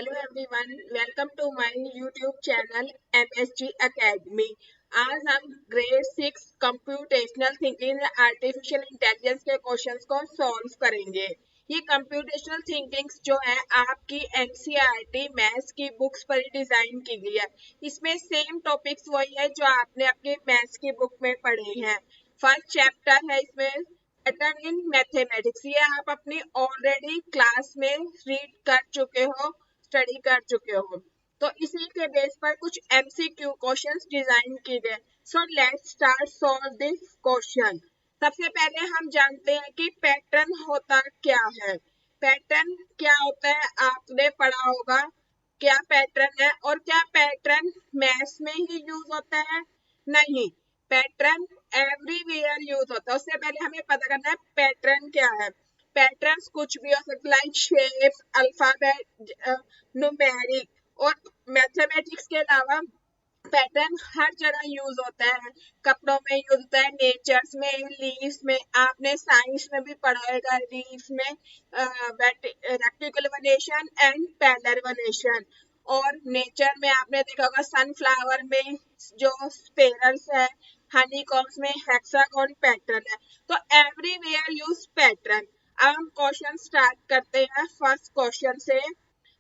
Hello everyone, welcome to my YouTube channel MSG academy. आज हम grade 6 computational thinking artificial intelligence के questions को solve करेंगे। ये कंप्यूटेशनल थिंकिंग जो है आपकी एनसीईआरटी मैथ्स की बुक्स पर डिजाइन की गई है। इसमें सेम टॉपिक्स वही है जो आपने अपनी मैथ्स की बुक में पढ़े हैं। फर्स्ट चैप्टर है इसमें पैटर्न इन मैथमेटिक्स। ये आप अपनी ऑलरेडी क्लास में रीड कर चुके हो, स्टडी कर चुके हो। तो इसी के बेस पर कुछ एमसीक्यू क्वेश्चंस डिजाइन किए गए। So let's start solve this question. सबसे पहले हम जानते हैं कि पैटर्न होता क्या है। पैटर्न क्या होता है आपने पढ़ा होगा। क्या पैटर्न है और क्या पैटर्न मैथ्स में ही यूज होता है? नहीं, पैटर्न एवरीवेयर यूज होता है। उससे पहले हमें पता करना है पैटर्न क्या है। पैटर्न्स कुछ भी हो सकता है, लाइक शेप्स, अल्फाबेट, न्यूमेरिक। और मैथमेटिक्स के अलावा पैटर्न हर जगह यूज होता है। कपड़ों में यूज होता है, नेचर्स में, लीव्स में। आपने साइंस में भी पढ़ा होगा लीव्स में रेक्टिकुलर एंड पैरेलल। और नेचर में आपने देखा होगा सनफ्लावर में जो स्पेरल्स है, हनीकॉम्स में हेक्सागोन पैटर्न है। तो एवरीवेयर यूज पैटर्न। अब हम क्वेश्चन स्टार्ट करते हैं फर्स्ट क्वेश्चन से।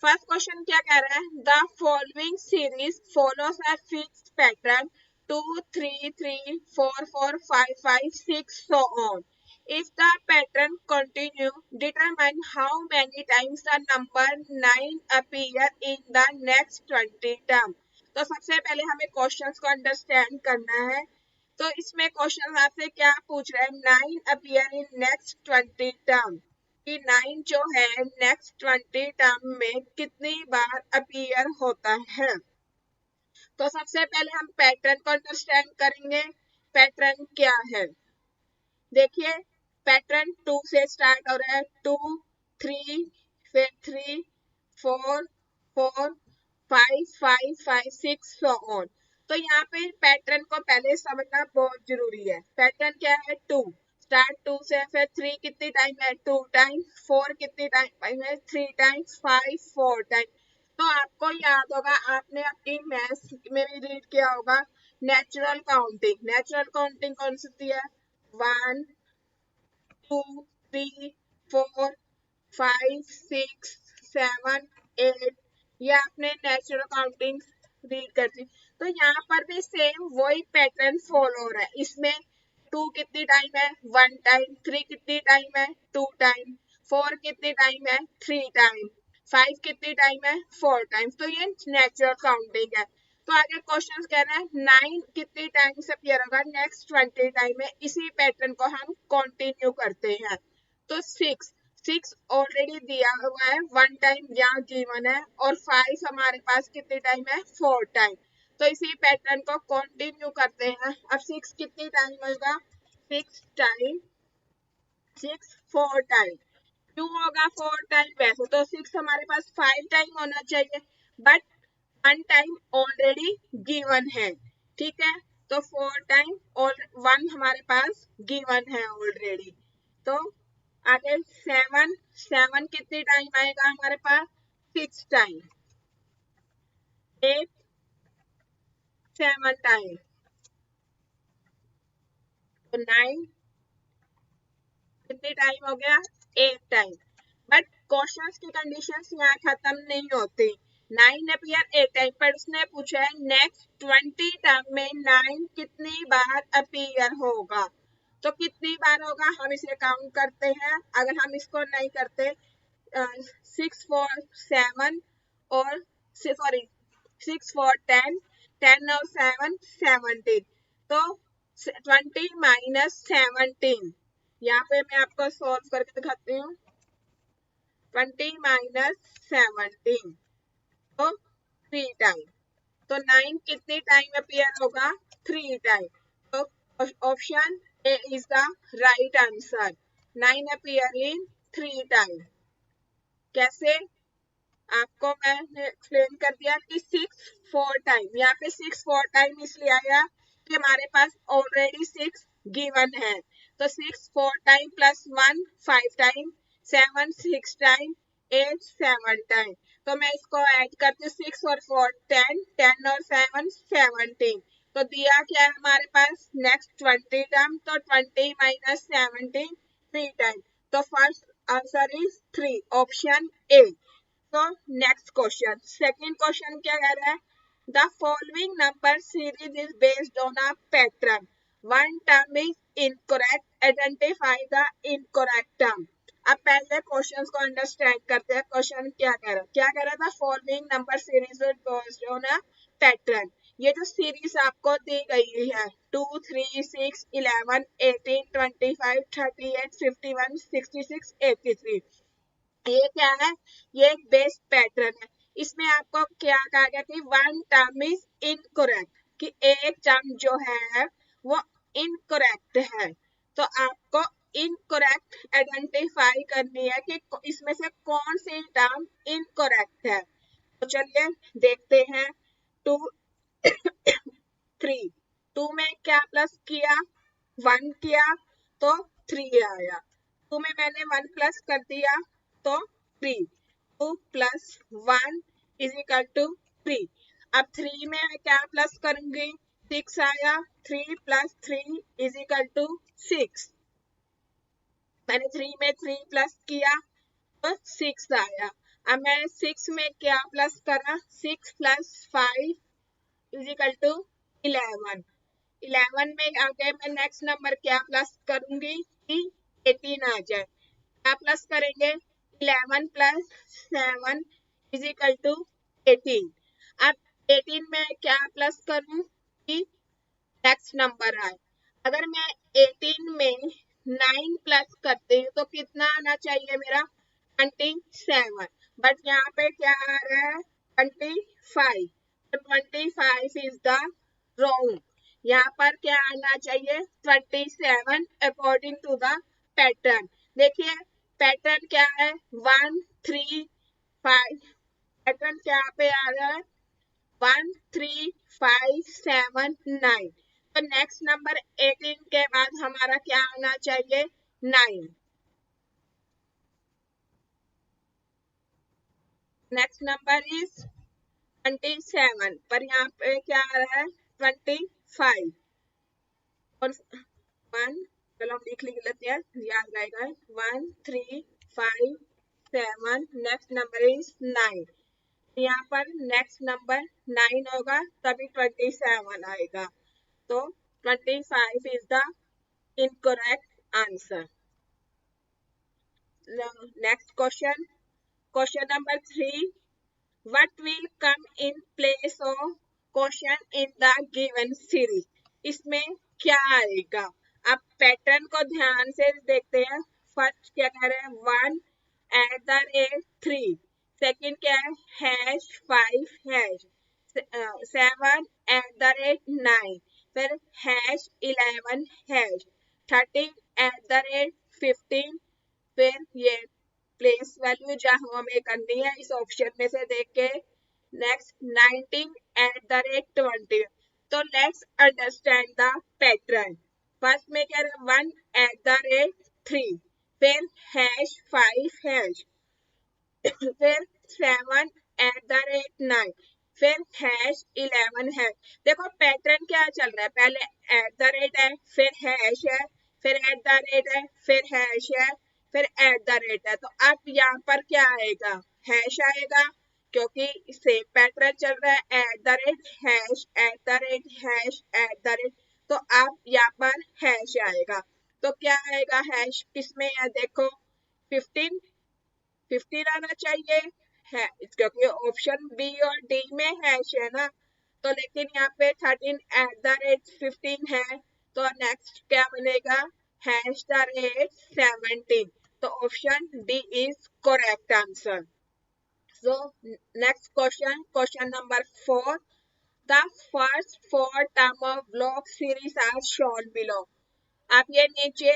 फर्स्ट क्वेश्चन क्या कह रहा है? The following series follows a fixed pattern 2 3 3 4 4 5 5 6 so on. If the pattern continue, determine how many times the number 9 appear in the next 20 term. तो सबसे पहले हमें क्वेश्चंस को अंडरस्टैंड करना है। तो इसमें क्वेश्चन आपसे क्या पूछ रहा है? 9 appear in next 20 term कि 9 जो है नेक्स्ट 20 टर्म में कितनी बार अपीयर होता है। तो सबसे पहले हम पैटर्न को अंडरस्टैंड करेंगे। पैटर्न क्या है? देखिए, पैटर्न 2 से स्टार्ट हो रहा है। 2 3 फिर 3 4 4 5 5 5 6 so on. तो यहाँ पे पैटर्न को पहले समझना बहुत जरूरी है। पैटर्न क्या है? 2 स्टार्ट 2 से, फिर 3 कितनी टाइम है? 2 टाइम। 4 कितनी टाइम है? 3 टाइम। 5 4 टाइम। तो आपको याद होगा, आपने अपनी मैथ्स में भी रीड किया होगा नेचुरल काउंटिंग। नेचुरल काउंटिंग कौन सी है? 1 2 3 4 5 6 7 8। ये आपने नेचुरल काउंटिंग रीड कर दी। तो यहाँ पर भी सेम वही पैटर्न फॉलो हो रहा है। इसमें 2 कितनी टाइम है? 1 टाइम। 3 कितनी टाइम है? 2 टाइम। 4 कितनी टाइम है? 3 टाइम। 5 कितनी टाइम है? 4 टाइम। तो ये नेचुरल काउंटिंग है। तो आगे क्वेश्चन कह रहा है 9 कितनी टाइम से अपीयर होगा नेक्स्ट 20 टाइम में। इसी पैटर्न को हम कंटिन्यू करते हैं। तो 6 ऑलरेडी दिया हुआ है, 1 टाइम यहाँ गिवन है, और 5 हमारे पास कितनी टाइम है? 4 टाइम। तो इसी पैटर्न को कंटिन्यू करते हैं। अब 6 कितनी टाइम होगा? 6 टाइम। 6 4 टाइम। क्यों होगा 4 टाइम? वैसे तो 6 हमारे पास 5 टाइम होना चाहिए, बट 1 टाइम ऑलरेडी गिवन है। ठीक है, तो 4 टाइम और 1 हमारे पास गिवन है ऑलरेडी। तो आगे 7 कितनी टाइम आएगा हमारे पास? 6 टाइम। 8 7 टाइम। तो 9 कितनी टाइम हो गया? 8 टाइम। बट क्वेश्चंस की कंडीशंस यहाँ खत्म नहीं होती। 9 अपीयर 8 टाइम, पर उसने पूछा है नेक्स्ट 20 टर्म में 9 कितनी बार अपीयर होगा। तो कितनी बार होगा हम इसे काउंट करते हैं। अगर हम इसको नहीं करते, 6 4 7 और सॉरी 6 4 10 10 और 7 17। तो 20 माइनस 17। यहाँ पे मैं आपको सॉल्व करके दिखाती हूँ। 20 माइनस 17 तो 3 टाइम। तो 9 कितनी टाइम अपीयर होगा? 3 टाइम। तो option A is the right answer. 9 appear in 3 time. कैसे? आपको मैंने एक्सप्लेन कर दिया कि 6 4 टाइम। यहाँ पे 6 4 टाइम इसलिए आया कि हमारे पास ऑलरेडी 6 गिवन है। तो 6 4 time plus 1 5 time, 7 6 time, 8 7 time. तो मैं इसको ऐड करती हूँ, 6 और 4 10, 10 और 7 17। तो दिया क्या है हमारे पास नेक्स्ट 20 टर्म, तो 20 माइनस 17 3 टाइम। तो first answer is 3, option A. तो नेक्स्ट क्वेश्चन, सेकंड क्वेश्चन क्या कह रहा है, the following number series is based on a pattern, one term is incorrect, identify the incorrect term. अब पहले क्वेश्चंस को अंडरस्टैंड करते हैं, क्वेश्चन क्या कह रहा था, following number series is based on a pattern. ये जो सीरीज आपको दी गई है 2 3 6 11 18 25 38 51 66 83, ये क्या है, ये एक बेस पैटर्न है। इसमें आपको क्या कहा गया कि वन टर्म इज इनकरेक्ट, कि एक टर्म जो है वो इनकरेक्ट है। तो आपको इनकरेक्ट आइडेंटिफाई करनी है कि इसमें से कौन सी टर्म इनकरेक्ट है। तो चलिए देखते हैं। 2 3, 2 में क्या प्लस किया, 1 किया तो 3 आया। 2 में मैंने 1 प्लस कर दिया तो 3, 2 प्लस 1 इज इक्वल टू 3। अब 3 में मैं क्या प्लस करूंगी, 6 आया, 3 प्लस 3 इज इक्वल टू 6। मैंने 3 में 3 प्लस किया तो 6 आया। अब मैं 6 में क्या प्लस करा, 6 प्लस 5 इज इक्वल टू 11। 11 में आगे मैं नेक्स्ट नंबर क्या प्लस करूंगी कि 18 आ जाए। क्या प्लस करेंगे, 11 प्लस 7 इज इक्वल टू 18। अब 18 में क्या प्लस करूं कि नेक्स्ट नंबर आए। अगर मैं 18 में 9 प्लस करती हूँ तो कितना आना चाहिए मेरा, 27। बट यहाँ पे क्या आ रहा है, 25। तो 25 इज द रॉन्ग। यहाँ पर क्या आना चाहिए, 27 अकॉर्डिंग टू द पैटर्न। देखिए पैटर्न क्या है, 1 3 5, पैटर्न क्या पे आ रहा है, 1 3 5 7 9। तो नेक्स्ट नंबर 18 के बाद हमारा क्या आना चाहिए, 9। नेक्स्ट नंबर इज 27, पर यहाँ पे क्या आ रहा है, 25 और 1, चलो हम लिख लेते हैं, याद रहेगा। 1 3 5 7, नेक्स्ट नंबर इज 9। यहाँ पर नेक्स्ट नंबर 9 होगा तभी 27 आएगा। तो 25 is the incorrect answer. Next question, question number 3, what will come in place of question in the given series. इसमें क्या आएगा, अब पैटर्न को ध्यान से देखते हैं। फर्स्ट क्या कह रहे हैं, 1 @3, सेकंड क्या है, #5 7 @9, फिर #11 13 @15, फिर ये प्लेस वैल्यू जहां हमें करनी है इस ऑप्शन में से देख के। नेक्स्ट 19 @20। तो let's understand the pattern. First में क्या है, 1 @3, फिर #5 फिर 7 @9, फिर #11 देखो पैटर्न क्या चल रहा है, पहले @ है, फिर हैश है, फिर @ है, फिर हैश है, फिर @ है। तो अब यहाँ पर क्या आएगा, हैश आएगा, क्योंकि सेम पैटर्न चल रहा है, @हैश तो अब यहाँ पर हैश आएगा। तो क्या आएगा, हैश किसमें है, देखो 15 आना चाहिए है, क्योंकि ऑप्शन बी और डी में हैश है ना। तो लेकिन यहाँ पे 13 @15 है, तो नेक्स्ट क्या बनेगा, #17। तो option D is correct answer. So next question, question number 4, the first 4 term of block series are shown below. आप ये नीचे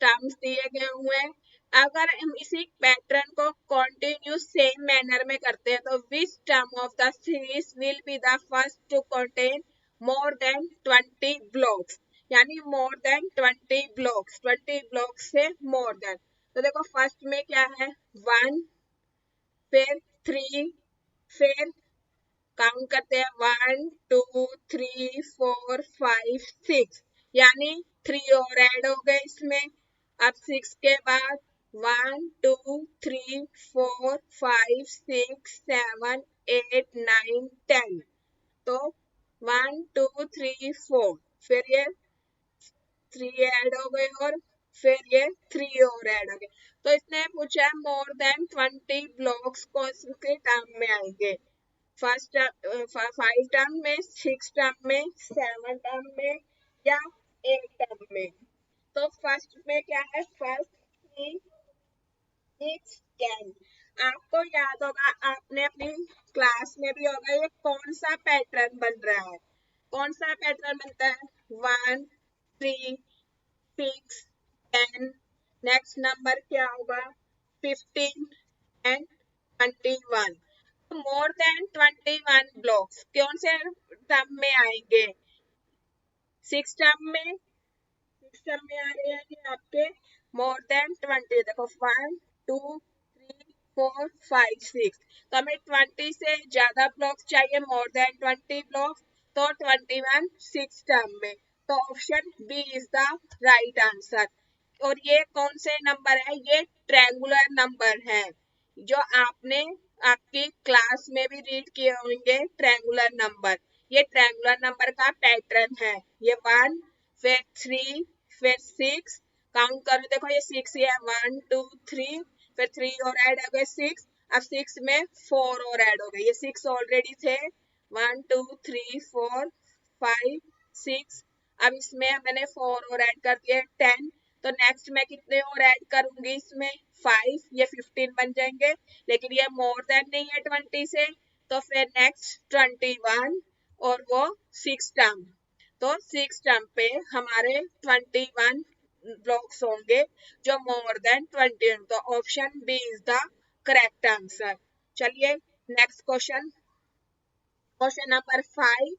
टर्म्स दिए गए हुए हैं, अगर हम इसी पैटर्न को कंटिन्यू सेम मैनर में करते हैं तो which term of the series will be the first to contain more than 20 blocks, यानी मोर देन 20 ब्लॉक्स, 20 ब्लॉक्स से मोर देन। तो देखो फर्स्ट में क्या है, 1, फिर 3, फिर काउंट करते हैं 1 2 3 4 5 6, यानी 3 और ऐड हो गए इसमें। अब 6 के बाद 1 2 3 4 5 6 7 8 9 10, तो 1 2 3 4, फिर ये 3 ऐड हो गए और फिर ये 3 और ऐड हो गए। तो इसने पूछा मोर देन 20 ब्लॉक्स कौन से टर्म में आएंगे, फर्स्ट 5 टर्म में, 6 टर्म में, 7 टर्म में या 8 टर्म में। तो फर्स्ट में क्या है, फर्स्ट 3 6 10। आपको याद होगा, आपने अपनी क्लास में भी होगा, ये कौन सा पैटर्न बन रहा है, कौन सा पैटर्न बनता है, 1 3 6 10, नेक्स्ट नंबर क्या होगा 15 एंड 21। मोर देन 21 ब्लॉक्स कौन से टर्म में आएंगे, 6 टर्म में, 6 टर्म में आ रहे हैं ये आपके मोर देन 20। देखो 1 2 3 4 5 6, तो हमें 20 से ज्यादा ब्लॉक्स चाहिए, मोर देन 20 ब्लॉक्स, तो 21 6 टर्म में, तो option B is the right answer. और ये कौन से नंबर है, ये ट्रायंगुलर नंबर है, जो आपने आपकी क्लास में भी रीड किए होंगे, ट्रायंगुलर नंबर। ये ट्रायंगुलर नंबर का पैटर्न है, ये 1 फिर 3 फिर 6, काउंट करो देखो ये 6 ही है, 1 2 3, फिर 3 और ऐड हो गए 6, अब 6 में 4 और ऐड हो गए, ये 6 ऑलरेडी थे, 1 2 3 4 5 6, अब इसमें मैंने 4 और ऐड कर दिए 10, तो नेक्स्ट मैं कितने और ऐड करूंगी इसमें 5, ये 15 बन जाएंगे, लेकिन ये मोर देन नहीं है 20 से, तो फिर नेक्स्ट 21 और वो 6 टर्म, तो 6 टर्म पे हमारे 21 ब्लॉक्स होंगे जो मोर देन 20, तो option B is the correct answer. चलिए next question, question number 5,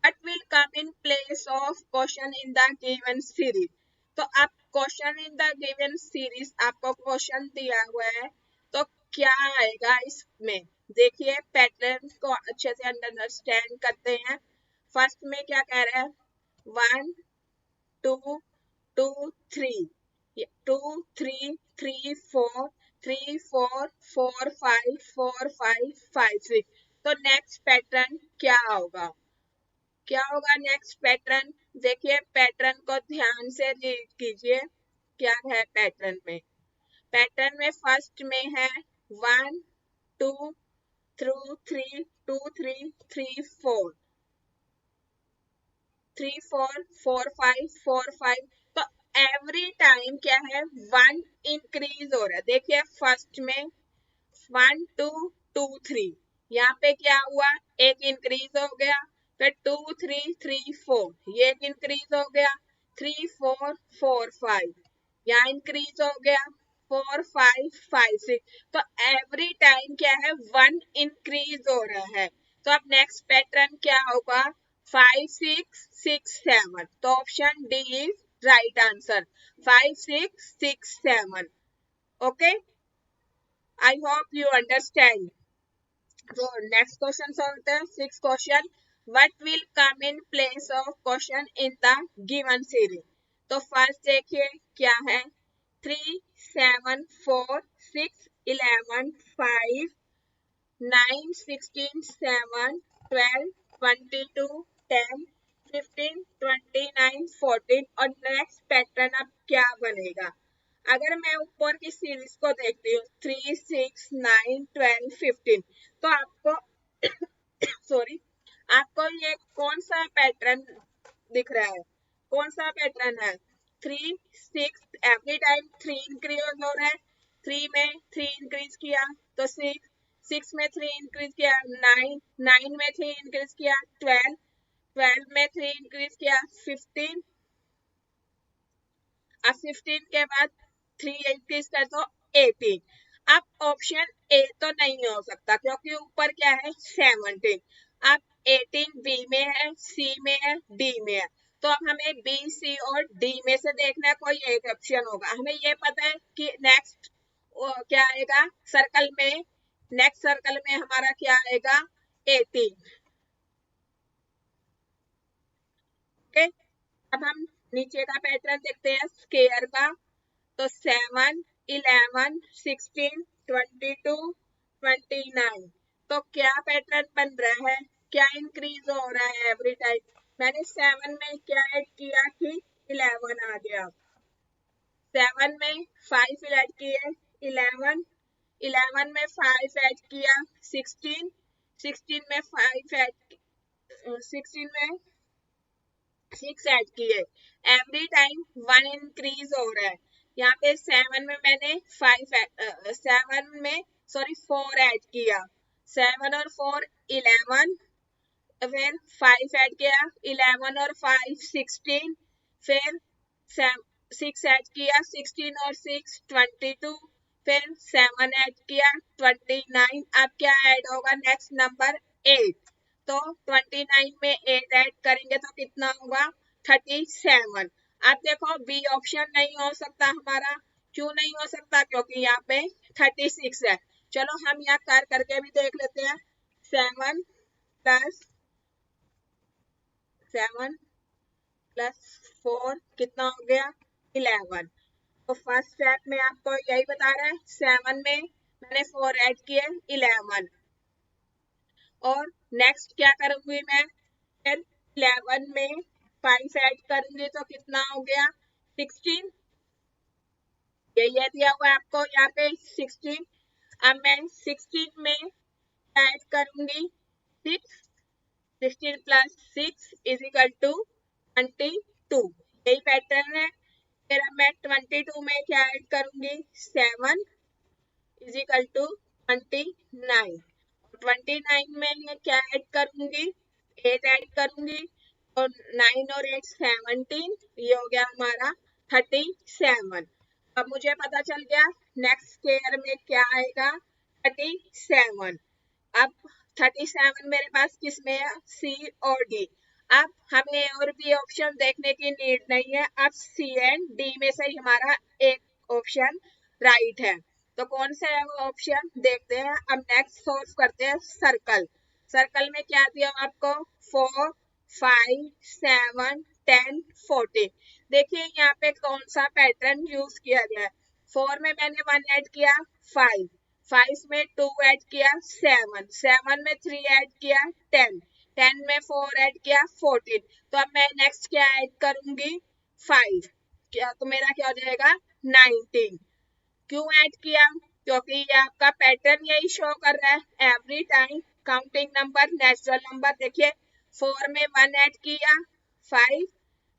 what will come in place of question in the given series। तो अब question in the given series, आपको क्वेश्चन दिया हुआ है, तो क्या आएगा इसमें, देखिए पैटर्न को अच्छे से अंडरस्टैंड करते हैं। फर्स्ट में क्या कह रहा है, 1 2 2 3, 2 3 3 4 3 4 4 5 4 5 5 6, तो नेक्स्ट पैटर्न क्या होगा, क्या होगा नेक्स्ट पैटर्न, देखिए पैटर्न को ध्यान से रीड कीजिए, क्या है पैटर्न में, पैटर्न में फर्स्ट में है 1 2 3 2 3 3 4 3 4 4 5 4 5, तो एवरी टाइम क्या है 1 इंक्रीज हो रहा है। देखिए फर्स्ट में 1 2 2 3, यहाँ पे क्या हुआ, एक इंक्रीज हो गया, फिर 2 3 3 4, ये एक इंक्रीज हो गया, 3 4 4 5, यहाँ इंक्रीज हो गया, 4 5 5 6, तो एवरी टाइम क्या है 1 इंक्रीज हो रहा है। तो अब नेक्स्ट पैटर्न क्या होगा, 5 6 6 7, तो option D is right answer, 5 6 6 7। Okay, I hope you understand. तो नेक्स्ट क्वेश्चन solved है, 6 question, what will come in place of question in the given series. तो फर्स्ट देखिए क्या है, 3 7 4 6 11 5 9 16 7 12 22 10 15 29 14, और नेक्स्ट पैटर्न अब क्या बनेगा, अगर मैं ऊपर की सीरीज को देखती हूँ 3 6 9 12 15, तो आपको सॉरी, आपको ये कौन सा पैटर्न दिख रहा है, कौन सा पैटर्न है, 3 6, एवरी टाइम 3 इंक्रीज हो रहा है, 3 में 3 इंक्रीज किया तो 6, 6 में 3 इंक्रीज किया 9, 9 में 3 इंक्रीज किया 12, 12 में 3 इंक्रीज किया 15, अब 15 के बाद 3 इंक्रीज कर दो 18। अब ऑप्शन ए तो नहीं हो सकता क्योंकि ऊपर क्या है 17, अब 18 बी में है, सी में है, डी में है, तो अब हमें बी सी और डी में से देखना है, कोई एक ऑप्शन होगा, हमें ये पता है कि नेक्स्ट क्या आएगा सर्कल में नेक्स्ट सर्कल में हमारा क्या आएगा 18। ओके, अब हम नीचे का पैटर्न देखते हैं स्क्वायर का। तो 7, 11, 16, 22, 29। तो क्या पैटर्न बन रहा है, क्या इंक्रीज हो रहा है एवरी टाइम। मैंने 7 में क्या ऐड किया कि 11 आ गया, 7 में 5 ऐड किए 11, 11 में 5 ऐड किया 16, 16 में 5 ऐड 16 में 6 ऐड किए। एवरी टाइम 1 इंक्रीज हो रहा है। यहाँ पे 7 में मैंने 7 में सॉरी 4 ऐड किया, 7 और 4 11, फिर 5 ऐड किया 11 और 5 16, फिर 6 ऐड किया 16 और 6 22, फिर 7 ऐड किया 29। अब क्या ऐड होगा नेक्स्ट नंबर 8। तो 29 में 8 ऐड करेंगे तो कितना होगा 37। अब देखो बी ऑप्शन नहीं हो सकता हमारा, क्यों नहीं हो सकता, क्योंकि यहाँ पे 36 है। चलो हम यहाँ कर करके भी देख लेते हैं। 7 प्लस 7 प्लस 4 कितना हो गया 11। तो फर्स्ट स्टेप में आपको यही बता रहा है, 7 में मैंने 4 ऐड किए 11, और नेक्स्ट क्या करूंगी मैं, फिर 11 में 5 ऐड करूंगी तो कितना हो गया 16। ये दिया हुआ है आपको यहाँ पे 16। अब मैं 16 में ऐड करूंगी 6, 16 प्लस 6 इज इक्वल टू 22। यही पैटर्न है। फिर अब मैं 22 में क्या ऐड करूंगी 7 इज इक्वल टू 29। 29 में मैं क्या ऐड करूंगी 8 ऐड करूंगी, और 9 और 8 17, ये हो गया हमारा 37। अब मुझे पता चल गया नेक्स्ट स्क्वायर में क्या आएगा 37। अब 37 मेरे पास किसमें है सी और डी। अब हमें और भी ऑप्शन देखने की नीड नहीं है, अब सी एंड डी में से हमारा एक ऑप्शन राइट है। तो कौन सा है वो ऑप्शन देखते हैं। अब नेक्स्ट सोल्व करते हैं सर्कल। सर्कल में क्या दिया आपको 4, 5, 7, 10, 14। देखिए यहाँ पे कौन सा पैटर्न यूज किया गया है। 4 में मैंने 1 ऐड किया 5, 5 में 2 ऐड किया 7, 7 में 3 ऐड किया 10, 10 में 4 ऐड किया 14। तो अब मैं नेक्स्ट क्या ऐड करूंगी 5, क्या तो मेरा क्या हो जाएगा 19। क्यों ऐड किया, क्योंकि ये आपका पैटर्न यही शो कर रहा है every time counting number natural number. देखिए 4 में 1 ऐड किया 5,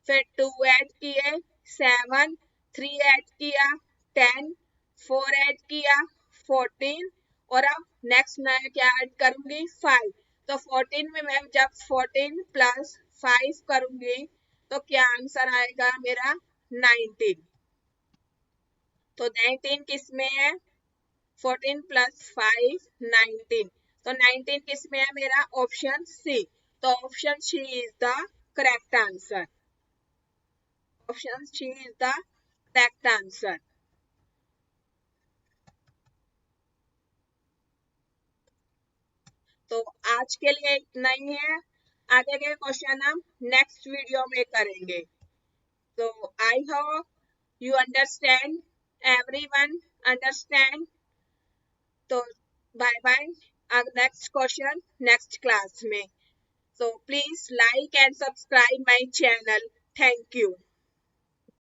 फिर 2 ऐड किए 7, 3 ऐड किया 10, 4 ऐड किया 14, और अब नेक्स्ट मैं क्या ऐड करूंगी 5। तो 14 में मैं जब 14 प्लस 5 करूंगी तो क्या आंसर आएगा मेरा 19। तो 19 किस में है 14 प्लस 5 19। तो 19 किस में है मेरा ऑप्शन सी। तो option C is the correct answer. Option C is the correct answer. तो आज के लिए इतना ही है, आगे के क्वेश्चन हम नेक्स्ट वीडियो में करेंगे। तो I hope you understand, everyone understand. तो bye bye, next question next class में। So please like and subscribe my channel. Thank you.